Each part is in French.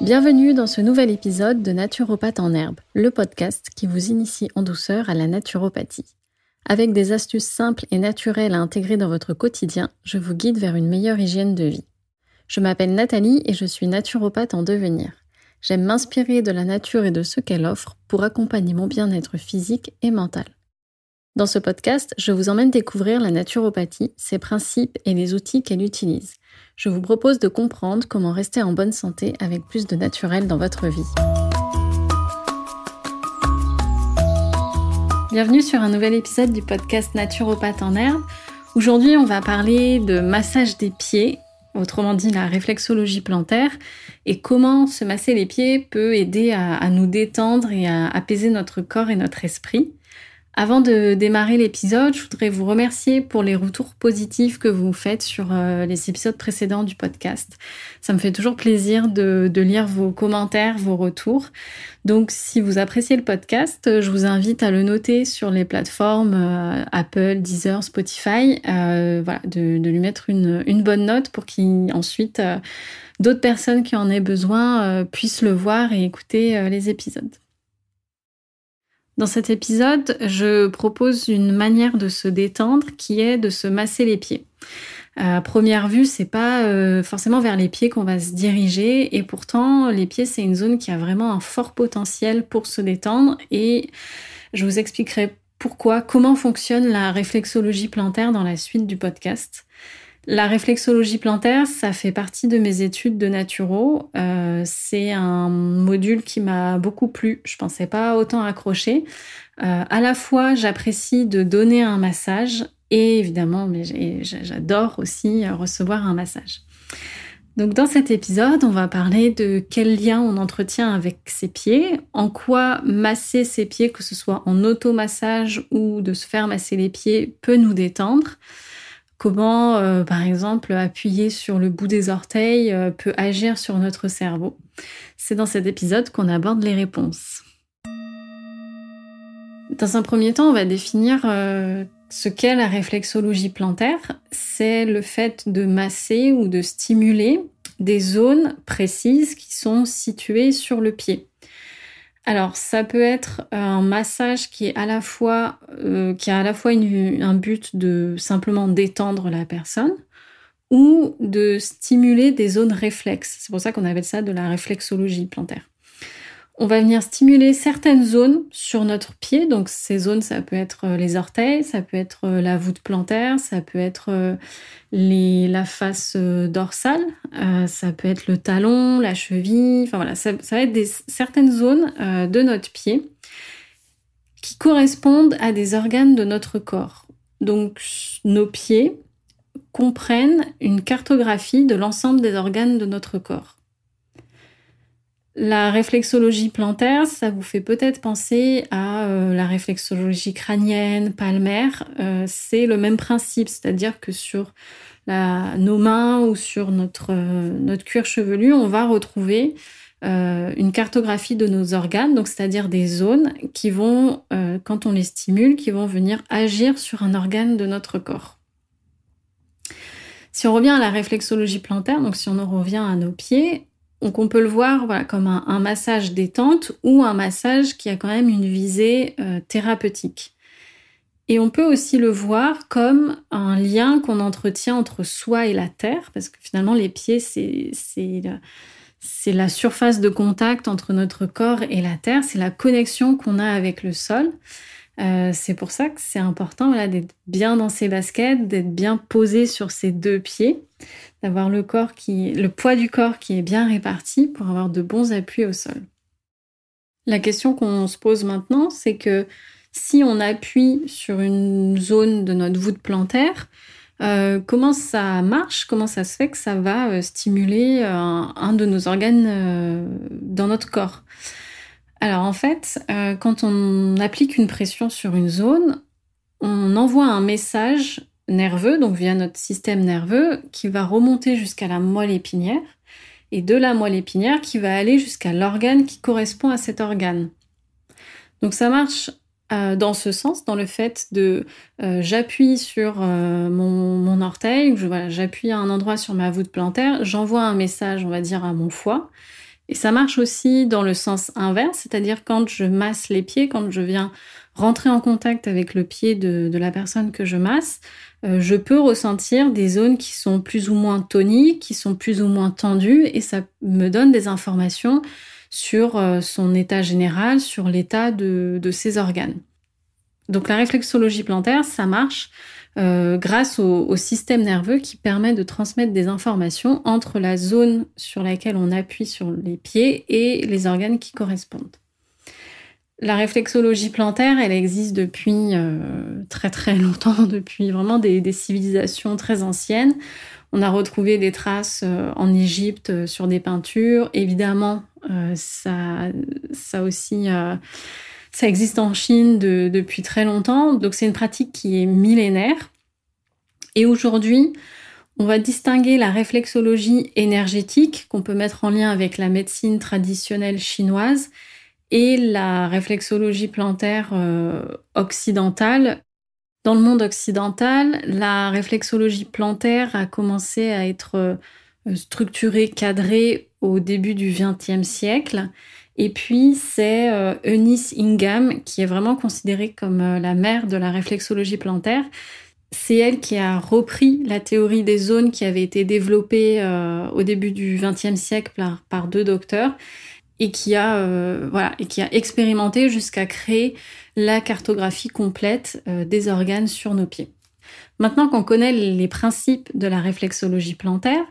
Bienvenue dans ce nouvel épisode de Naturopathe en herbe, le podcast qui vous initie en douceur à la naturopathie. Avec des astuces simples et naturelles à intégrer dans votre quotidien, je vous guide vers une meilleure hygiène de vie. Je m'appelle Nathalie et je suis naturopathe en devenir. J'aime m'inspirer de la nature et de ce qu'elle offre pour accompagner mon bien-être physique et mental. Dans ce podcast, je vous emmène découvrir la naturopathie, ses principes et les outils qu'elle utilise. Je vous propose de comprendre comment rester en bonne santé avec plus de naturel dans votre vie. Bienvenue sur un nouvel épisode du podcast Naturopathe en herbe. Aujourd'hui, on va parler de massage des pieds, autrement dit la réflexologie plantaire, et comment se masser les pieds peut aider à nous détendre et à apaiser notre corps et notre esprit. Avant de démarrer l'épisode, je voudrais vous remercier pour les retours positifs que vous faites sur les épisodes précédents du podcast. Ça me fait toujours plaisir de lire vos commentaires, vos retours. Donc, si vous appréciez le podcast, je vous invite à le noter sur les plateformes Apple, Deezer, Spotify. De lui mettre une bonne note pour qu'ensuite d'autres personnes qui en aient besoin puissent le voir et écouter les épisodes. Dans cet épisode, je propose une manière de se détendre qui est de se masser les pieds. À première vue, c'est pas forcément vers les pieds qu'on va se diriger et pourtant, les pieds, c'est une zone qui a vraiment un fort potentiel pour se détendre et je vous expliquerai comment fonctionne la réflexologie plantaire dans la suite du podcast. La réflexologie plantaire, ça fait partie de mes études de naturo. C'est un module qui m'a beaucoup plu. Je pensais pas autant accrocher. À la fois, j'apprécie de donner un massage et évidemment, j'adore aussi recevoir un massage. Donc dans cet épisode, on va parler de quel lien on entretient avec ses pieds, en quoi masser ses pieds, que ce soit en automassage ou de se faire masser les pieds, peut nous détendre. Comment, par exemple, appuyer sur le bout des orteils peut agir sur notre cerveau. C'est dans cet épisode qu'on aborde les réponses. Dans un premier temps, on va définir ce qu'est la réflexologie plantaire. C'est le fait de masser ou de stimuler des zones précises qui sont situées sur le pied. Alors, ça peut être un massage qui a à la fois un but de simplement détendre la personne ou de stimuler des zones réflexes. C'est pour ça qu'on appelle ça de la réflexologie plantaire. On va venir stimuler certaines zones sur notre pied. Donc, ces zones, ça peut être les orteils, ça peut être la voûte plantaire, ça peut être la face dorsale, ça peut être le talon, la cheville. Enfin voilà, ça va être certaines zones de notre pied qui correspondent à des organes de notre corps. Donc, nos pieds comprennent une cartographie de l'ensemble des organes de notre corps. La réflexologie plantaire, ça vous fait peut-être penser à la réflexologie crânienne, palmaire. C'est le même principe, c'est-à-dire que sur nos mains ou sur notre cuir chevelu, on va retrouver une cartographie de nos organes, donc c'est-à-dire des zones qui vont, quand on les stimule, qui vont venir agir sur un organe de notre corps. Si on revient à la réflexologie plantaire, donc si on en revient à nos pieds, donc on peut le voir comme un massage détente ou un massage qui a quand même une visée thérapeutique. Et on peut aussi le voir comme un lien qu'on entretient entre soi et la terre, parce que finalement les pieds, c'est la surface de contact entre notre corps et la terre, c'est la connexion qu'on a avec le sol. C'est pour ça que c'est important d'être bien dans ses baskets, d'être bien posé sur ses deux pieds, d'avoir le poids du corps qui est bien réparti pour avoir de bons appuis au sol. La question qu'on se pose maintenant, c'est que si on appuie sur une zone de notre voûte plantaire, comment ça marche ? Comment ça se fait que ça va stimuler un de nos organes dans notre corps ? Alors en fait, quand on applique une pression sur une zone, on envoie un message nerveux, donc via notre système nerveux, qui va remonter jusqu'à la moelle épinière, et de la moelle épinière qui va aller jusqu'à l'organe qui correspond à cet organe. Donc ça marche dans ce sens, dans le fait de j'appuie sur mon orteil, j'appuie à un endroit sur ma voûte plantaire, j'envoie un message, on va dire, à mon foie, Et ça marche aussi dans le sens inverse, c'est-à-dire quand je masse les pieds, quand je viens rentrer en contact avec le pied de la personne que je masse, je peux ressentir des zones qui sont plus ou moins toniques, qui sont plus ou moins tendues, et ça me donne des informations sur son état général, sur l'état de ses organes. Donc la réflexologie plantaire, ça marche grâce au système nerveux qui permet de transmettre des informations entre la zone sur laquelle on appuie sur les pieds et les organes qui correspondent. La réflexologie plantaire, elle existe depuis très très longtemps, depuis vraiment des civilisations très anciennes. On a retrouvé des traces en Égypte sur des peintures. Évidemment, ça aussi... ça existe en Chine depuis très longtemps, donc c'est une pratique qui est millénaire. Et aujourd'hui, on va distinguer la réflexologie énergétique, qu'on peut mettre en lien avec la médecine traditionnelle chinoise, et la réflexologie plantaire occidentale. Dans le monde occidental, la réflexologie plantaire a commencé à être structurée, cadrée au début du XXe siècle. Et puis, c'est Eunice Ingham, qui est vraiment considérée comme la mère de la réflexologie plantaire. C'est elle qui a repris la théorie des zones qui avait été développée au début du XXe siècle par deux docteurs et qui a expérimenté jusqu'à créer la cartographie complète des organes sur nos pieds. Maintenant qu'on connaît les principes de la réflexologie plantaire,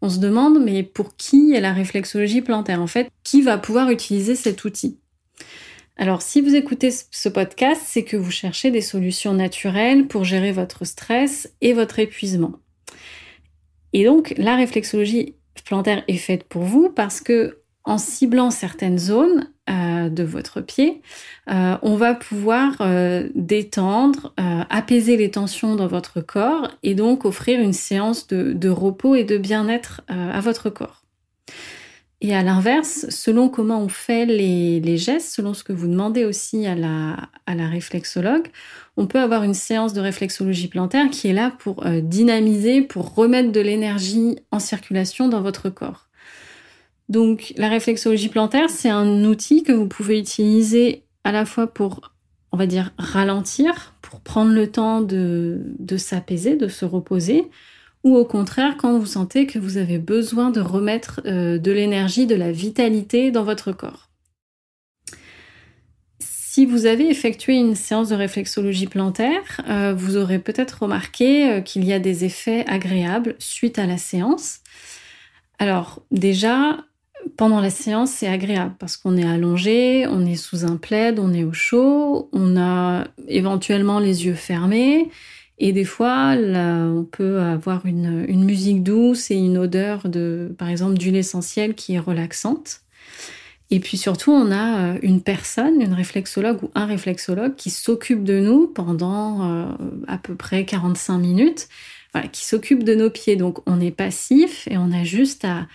on se demande, mais pour qui est la réflexologie plantaire? En fait, qui va pouvoir utiliser cet outil? Alors, si vous écoutez ce podcast, c'est que vous cherchez des solutions naturelles pour gérer votre stress et votre épuisement. Et donc, la réflexologie plantaire est faite pour vous parce que, en ciblant certaines zones de votre pied, on va pouvoir détendre, apaiser les tensions dans votre corps et donc offrir une séance de repos et de bien-être à votre corps. Et à l'inverse, selon comment on fait les gestes, selon ce que vous demandez aussi à la réflexologue, on peut avoir une séance de réflexologie plantaire qui est là pour dynamiser, pour remettre de l'énergie en circulation dans votre corps. Donc, la réflexologie plantaire, c'est un outil que vous pouvez utiliser à la fois pour, on va dire, ralentir, pour prendre le temps de s'apaiser, de se reposer, ou au contraire, quand vous sentez que vous avez besoin de remettre de l'énergie, de la vitalité dans votre corps. Si vous avez effectué une séance de réflexologie plantaire, vous aurez peut-être remarqué qu'il y a des effets agréables suite à la séance. Alors, déjà, pendant la séance, c'est agréable parce qu'on est allongé, on est sous un plaid, on est au chaud, on a éventuellement les yeux fermés et des fois, là, on peut avoir une musique douce et une odeur par exemple, d'huile essentielle qui est relaxante. Et puis surtout, on a une personne, une réflexologue ou un réflexologue qui s'occupe de nous pendant à peu près 45 minutes, voilà, qui s'occupe de nos pieds. Donc, on est passif et on a juste à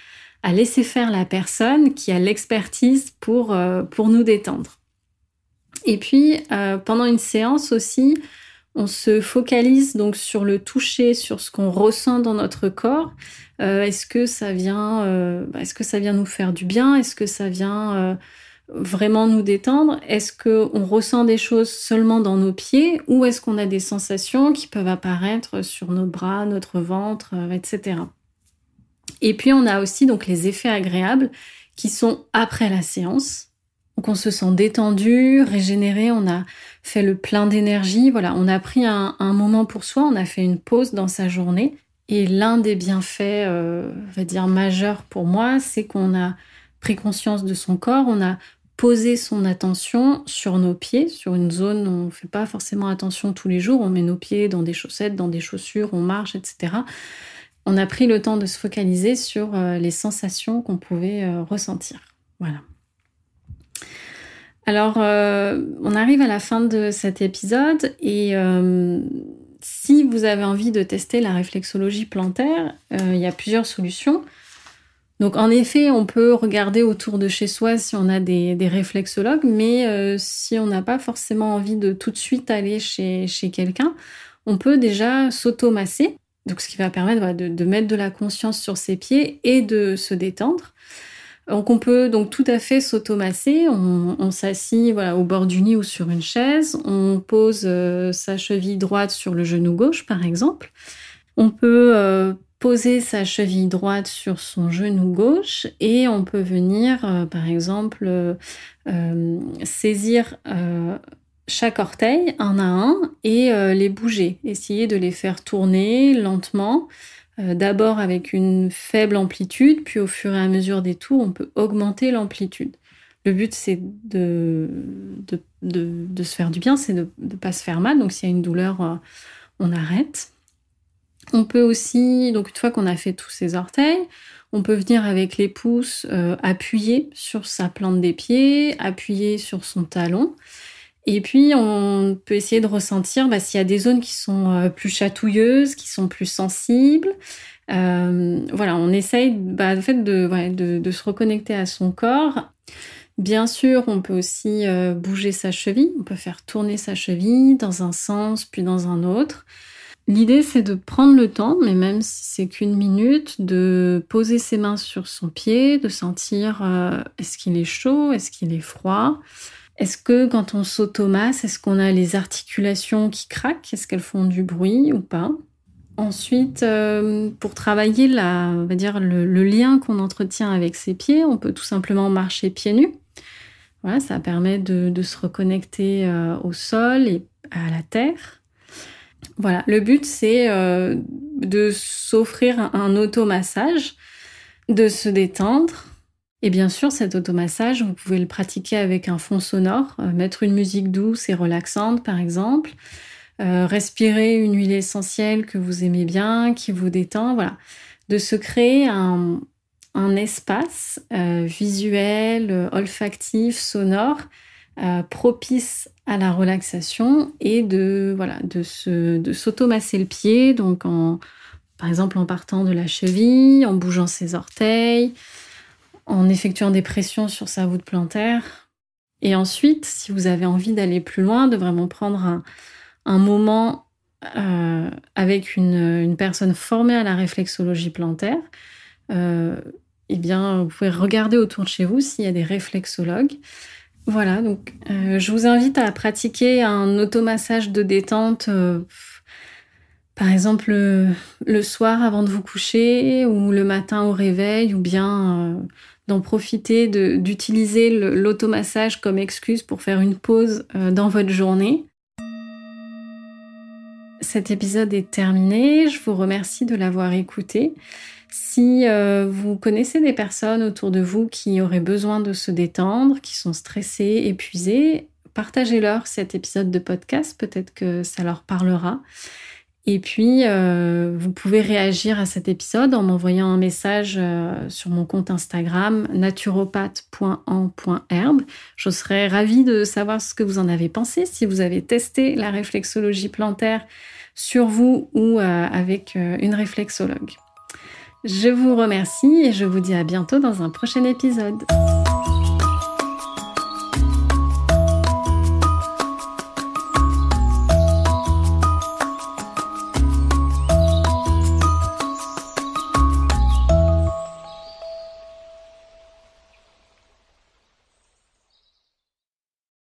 laisser faire la personne qui a l'expertise pour nous détendre. Et puis, pendant une séance aussi, on se focalise donc sur le toucher, sur ce qu'on ressent dans notre corps. Est-ce que ça vient nous faire du bien? Est-ce que ça vient vraiment nous détendre? Est-ce qu'on ressent des choses seulement dans nos pieds ou est-ce qu'on a des sensations qui peuvent apparaître sur nos bras, notre ventre, etc. Et puis, on a aussi donc les effets agréables qui sont après la séance. Donc, on se sent détendu, régénéré, on a fait le plein d'énergie. Voilà, on a pris un moment pour soi, on a fait une pause dans sa journée. Et l'un des bienfaits, on va dire, majeurs pour moi, c'est qu'on a pris conscience de son corps, on a posé son attention sur nos pieds, sur une zone où on ne fait pas forcément attention tous les jours. On met nos pieds dans des chaussettes, dans des chaussures, on marche, etc. On a pris le temps de se focaliser sur les sensations qu'on pouvait ressentir. Voilà. Alors, on arrive à la fin de cet épisode et si vous avez envie de tester la réflexologie plantaire, il y a plusieurs solutions. Donc, en effet, on peut regarder autour de chez soi si on a des réflexologues, mais si on n'a pas forcément envie de tout de suite aller chez quelqu'un, on peut déjà s'automasser. Donc, ce qui va permettre de mettre de la conscience sur ses pieds et de se détendre. Donc on peut donc tout à fait s'automasser. On s'assit au bord du lit ou sur une chaise. On pose sa cheville droite sur le genou gauche, par exemple. On peut poser sa cheville droite sur son genou gauche et on peut venir, par exemple, saisir chaque orteil un à un et les bouger. Essayer de les faire tourner lentement. D'abord avec une faible amplitude, puis au fur et à mesure des tours, on peut augmenter l'amplitude. Le but, c'est de se faire du bien, c'est de ne pas se faire mal. Donc, s'il y a une douleur, on arrête. On peut aussi, donc une fois qu'on a fait tous ces orteils, on peut venir avec les pouces appuyer sur sa plante des pieds, appuyer sur son talon. Et puis, on peut essayer de ressentir s'il y a des zones qui sont plus chatouilleuses, qui sont plus sensibles. On essaye en fait, de se reconnecter à son corps. Bien sûr, on peut aussi bouger sa cheville. On peut faire tourner sa cheville dans un sens, puis dans un autre. L'idée, c'est de prendre le temps, mais même si c'est qu'1 minute, de poser ses mains sur son pied, de sentir est-ce qu'il est chaud, est-ce qu'il est froid. Est-ce que quand on s'automasse, est-ce qu'on a les articulations qui craquent? Est-ce qu'elles font du bruit ou pas? Ensuite, pour travailler le lien qu'on entretient avec ses pieds, on peut tout simplement marcher pieds nus. Voilà, ça permet de se reconnecter au sol et à la terre. Voilà, le but c'est de s'offrir un automassage, de se détendre. Et bien sûr, cet automassage, vous pouvez le pratiquer avec un fond sonore, mettre une musique douce et relaxante par exemple, respirer une huile essentielle que vous aimez bien, qui vous détend, voilà. De se créer un espace visuel, olfactif, sonore, propice à la relaxation et de s'automasser le pied, donc par exemple en partant de la cheville, en bougeant ses orteils, en effectuant des pressions sur sa voûte plantaire. Et ensuite, si vous avez envie d'aller plus loin, de vraiment prendre un moment avec une personne formée à la réflexologie plantaire, vous pouvez regarder autour de chez vous s'il y a des réflexologues. Voilà, donc je vous invite à pratiquer un automassage de détente, par exemple le soir avant de vous coucher ou le matin au réveil, ou bien d'en profiter, d'utiliser l'automassage comme excuse pour faire une pause dans votre journée. Cet épisode est terminé, je vous remercie de l'avoir écouté. Si vous connaissez des personnes autour de vous qui auraient besoin de se détendre, qui sont stressées, épuisées, partagez-leur cet épisode de podcast, peut-être que ça leur parlera. Et puis, vous pouvez réagir à cet épisode en m'envoyant un message sur mon compte Instagram naturopathe.en.herbe. Je serais ravie de savoir ce que vous en avez pensé, si vous avez testé la réflexologie plantaire sur vous ou avec une réflexologue. Je vous remercie et je vous dis à bientôt dans un prochain épisode.